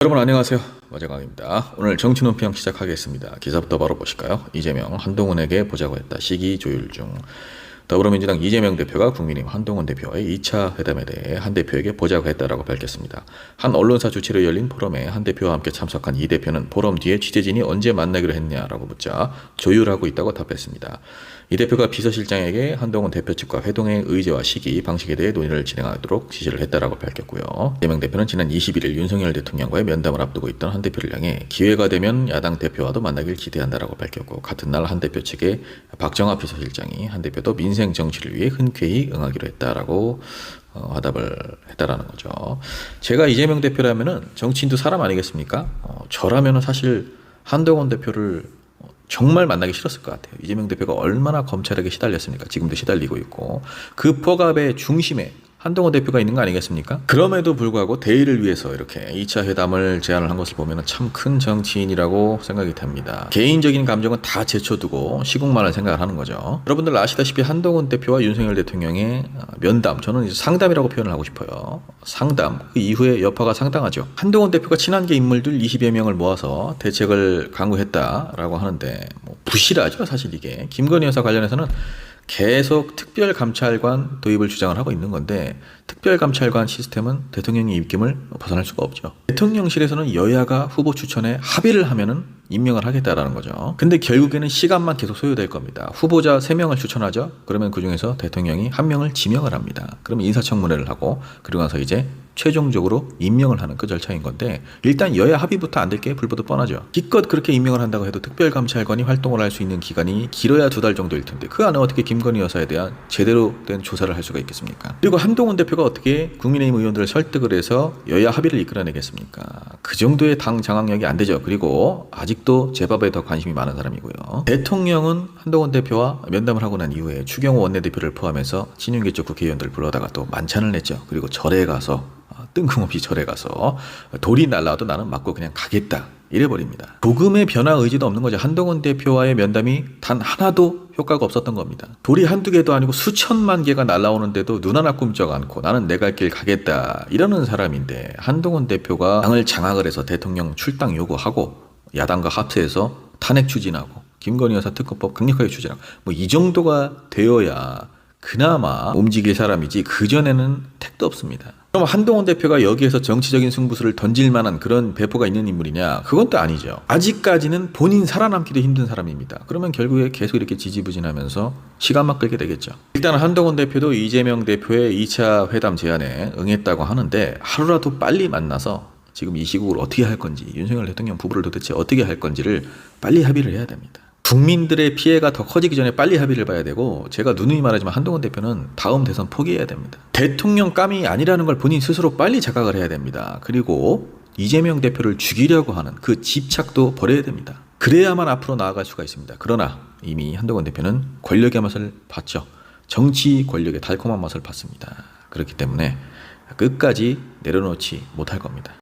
여러분 안녕하세요. 어제강입니다. 오늘 정치논평 시작하겠습니다. 기사부터 바로 보실까요? 이재명, 한동훈에게 보자고 했다. 시기 조율 중. 더불어민주당 이재명 대표가 국민의힘 한동훈 대표와의 2차 회담에 대해 한 대표에게 보자고 했다라고 밝혔습니다. 한 언론사 주최로 열린 포럼에 한 대표와 함께 참석한 이 대표는 포럼 뒤에 취재진이 언제 만나기로 했냐라고 묻자 조율하고 있다고 답했습니다. 이 대표가 비서실장에게 한동훈 대표 측과 회동의 의제와 시기, 방식에 대해 논의를 진행하도록 지시를 했다라고 밝혔고요. 이재명 대표는 지난 21일 윤석열 대통령과의 면담을 앞두고 있던 한 대표를 향해 기회가 되면 야당 대표와도 만나길 기대한다라고 밝혔고, 같은 날 한 대표 측에 박정아 비서실장이 한 대표도 민생 정치를 위해 흔쾌히 응하기로 했다라고 화답을 했다라는 거죠. 제가 이재명 대표라면은 정치인도 사람 아니겠습니까? 저라면은 사실 한동훈 대표를 정말 만나기 싫었을 것 같아요. 이재명 대표가 얼마나 검찰에게 시달렸습니까? 지금도 시달리고 있고 그 폭압의 중심에 한동훈 대표가 있는 거 아니겠습니까? 그럼에도 불구하고 대의를 위해서 이렇게 2차 회담을 제안을 한 것을 보면 참 큰 정치인이라고 생각이 됩니다. 개인적인 감정은 다 제쳐두고 시국만을 생각을 하는 거죠. 여러분들 아시다시피 한동훈 대표와 윤석열 대통령의 면담, 저는 이제 상담이라고 표현을 하고 싶어요. 상담, 그 이후에 여파가 상당하죠. 한동훈 대표가 친한계 인물들 20여 명을 모아서 대책을 강구했다라고 하는데 부실하죠, 사실 이게. 김건희 여사 관련해서는 계속 특별감찰관 도입을 주장을 하고 있는 건데, 특별감찰관 시스템은 대통령의 입김을 벗어날 수가 없죠. 대통령실에서는 여야가 후보 추천에 합의를 하면은 임명을 하겠다라는 거죠. 근데 결국에는 시간만 계속 소요될 겁니다. 후보자 3명을 추천하죠. 그러면 그중에서 대통령이 1명을 지명을 합니다. 그러면 인사청문회를 하고 그러고 나서 이제 최종적으로 임명을 하는 그 절차인 건데, 일단 여야 합의부터 안 될 게 불보듯 뻔하죠. 기껏 그렇게 임명을 한다고 해도 특별감찰관이 활동을 할 수 있는 기간이 길어야 2달 정도일 텐데, 그 안에 어떻게 김건희 여사에 대한 제대로 된 조사를 할 수가 있겠습니까? 그리고 한동훈 대표가 어떻게 국민의힘 의원들을 설득을 해서 여야 합의를 이끌어내겠습니까? 그 정도의 당 장악력이 안 되죠. 그리고 아직도 제밥에 더 관심이 많은 사람이고요. 대통령은 한동훈 대표와 면담을 하고 난 이후에 추경호 원내대표를 포함해서 친윤계 쪽 국회의원들을 불러다가 또 만찬을 냈죠. 그리고 절에 가서 뜬금없이 절에 가서 돌이 날라와도 나는 맞고 그냥 가겠다 이래버립니다. 조금의 변화 의지도 없는 거죠. 한동훈 대표와의 면담이 단 하나도 효과가 없었던 겁니다. 돌이 한두 개도 아니고 수천만 개가 날라오는데도 눈 하나 꿈쩍 않고 나는 내 갈 길 가겠다 이러는 사람인데, 한동훈 대표가 당을 장악을 해서 대통령 출당 요구하고 야당과 합세해서 탄핵 추진하고 김건희 여사 특검법 강력하게 추진하고 이 정도가 되어야 그나마 움직일 사람이지, 그전에는 택도 없습니다. 그럼 한동훈 대표가 여기에서 정치적인 승부수를 던질 만한 그런 배포가 있는 인물이냐? 그건 또 아니죠. 아직까지는 본인 살아남기도 힘든 사람입니다. 그러면 결국에 계속 이렇게 지지부진하면서 시간만 끌게 되겠죠. 일단 한동훈 대표도 이재명 대표의 2차 회담 제안에 응했다고 하는데, 하루라도 빨리 만나서 지금 이 시국을 어떻게 할 건지, 윤석열 대통령 부부를 도대체 어떻게 할 건지를 빨리 합의를 해야 됩니다. 국민들의 피해가 더 커지기 전에 빨리 합의를 봐야 되고, 제가 누누이 말하지만 한동훈 대표는 다음 대선 포기해야 됩니다. 대통령감이 아니라는 걸 본인 스스로 빨리 자각을 해야 됩니다. 그리고 이재명 대표를 죽이려고 하는 그 집착도 버려야 됩니다. 그래야만 앞으로 나아갈 수가 있습니다. 그러나 이미 한동훈 대표는 권력의 맛을 봤죠. 정치 권력의 달콤한 맛을 봤습니다. 그렇기 때문에 끝까지 내려놓지 못할 겁니다.